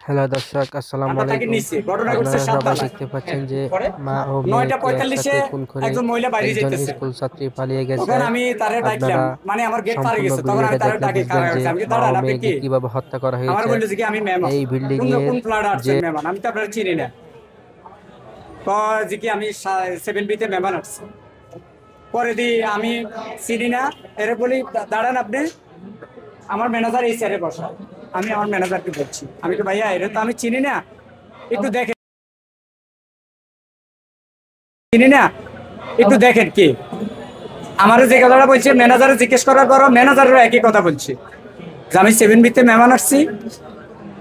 Hello দর্শক, আসসালামু আমরা তাকে আলাইকুম। নিচ্ছি, ঘটনা ঘটছে আপনারা ৭ সবাই তলায়। দেখতে পাচ্ছেন যে পরে মা ও মেয়েকে ৯টা ৪৫-এ একসাথে খুন করে একজন মহিলা বাইরে একজন যাইতেছে। স্কুল ছাত্রী পালিয়ে গেছে। তখন আমি তারে ডাকলাম, আপনারা মানে আমার গেট পার হয়ে সম্পূর্ণ গেছে। তখন আমি ভিডিওটা তারে দেখলে ডাকি বুঝবেন কারা যে হয়েছে। আমি কি মা ও দাঁড়ান, আপনি মেয়েকে কি? কিভাবে হত্যা করা আমার হয়েছে। বললো যে কি আমি মেহমান। এই বিল্ডিং এর কোন ফ্ল্যাটে যে আসছেন মেহমান? আমি তো আপনারা চিনি না। কয় যে কি আমি 7B-তে মেহমান আসছি। পরে আমি চিনি না, এরে বলি দাঁড়ান আপনি, আমার ম্যানেজার এই চেয়ারে বসা। আমি আমার ম্যানেজারকে বলছি, আমি তো ভাইয়া এরে তো আমি চিনি না, একটু দেখেন, চিনি না, একটু দেখেন কি। আমারও যে কথাটা বলছে ম্যানেজারে জিজ্ঞেস করার পর ম্যানেজারেরও একই কথা বলছে যে আমি 7B-তে মেহমান আসছি,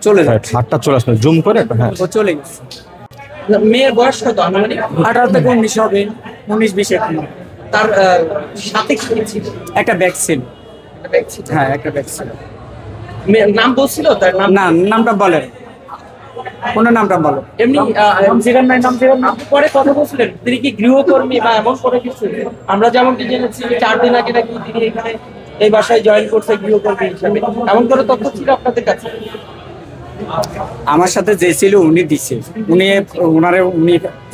চলে যাচ্ছে। হাতটা চলে আসলো জুম করে হ্যাঁ। ও চলে গেছে। মেয়ের বয়স কত আনুমানিক? 18 থেকে 19 হবে, 19-20 এরকম। তার সাথে কি ছিল? একটা ব্যাগ ছিল। একটা ব্যাগ ছিল। হ্যাঁ, একটা ব্যাগ ছিল। মেয়ের নাম বলছিল, তার নাম না, নামটা বলেন, কোন নামটা বলো। এমনি আপনি পরে কথা বলছিলেন তিনি কি গৃহকর্মী বা এমন করে কিছু? আমরা যেমনটি জেনেছি 4 দিন আগে নাকি তিনি এখানে এই বাসায় জয়েন করছে গৃহকর্মী হিসাবে, এমন করে তথ্য ছিল আপনাদের কাছে? আমার সাথে যে ছিল উনি দিচ্ছে, উনি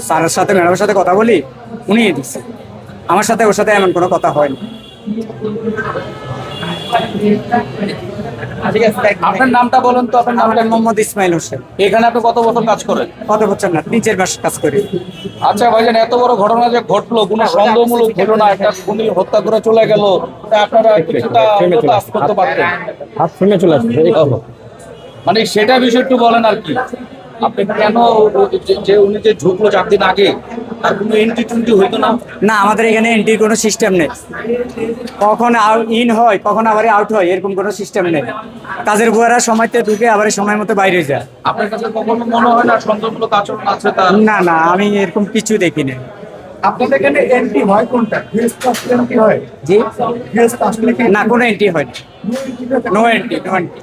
স্যারের সাথে ম্যাডামের সাথে কথা বলি, উনি দিচ্ছে। আমার সাথে ওর সাথে এমন কোনো কথা হয়নি। ঠিক আছে, আপনার নামটা বলুন তো। আপনার আমার নামটা নাম মোহাম্মদ ইসমাইল হোসেন। এখানে আপনি কত বছর কাজ করেন? কত বছর না, 3-4 মাস কাজ করি। আচ্ছা ভাইজান, এত বড় ঘটনা যে ঘটলো, কোনো সন্দেহমূলক হলো না, একটা খুনি হত্যা করে চলে গেল, তা আপনারা কিছুটা আজ করতে পারতেন। হাত ফেমে চলে আসলো মানে সেটা বিষয় একটু বলেন আর কি। আপনি কেন উনি যে ঢুকলো 4 দিন আগে, তার কোনো এন্ট্রি টেন্ট্রি হইতো না? না, আমাদের এখানে এন্ট্রির কোনো সিস্টেম নেই। কখন ইন হয়, কখন আবার আউট হয়, এরকম কোনো সিস্টেম নেই। কাজের বুয়ারা সময়তে ঢুকে আবার সময় মতো বাইরে যায়। আপনার কাছে কখনো মনে হয় না সন্দেহমূলক আচরণ আছে তার? না না, আমি এরকম কিছু দেখিনি। আপনাদের এখানে এন্ট্রি হয় কোনটা? গেস্ট আসলে এন্ট্রি হয়? জি, গেস্ট আসলে কি না, কোনো এন্ট্রি হয়নি। No entry, no entry.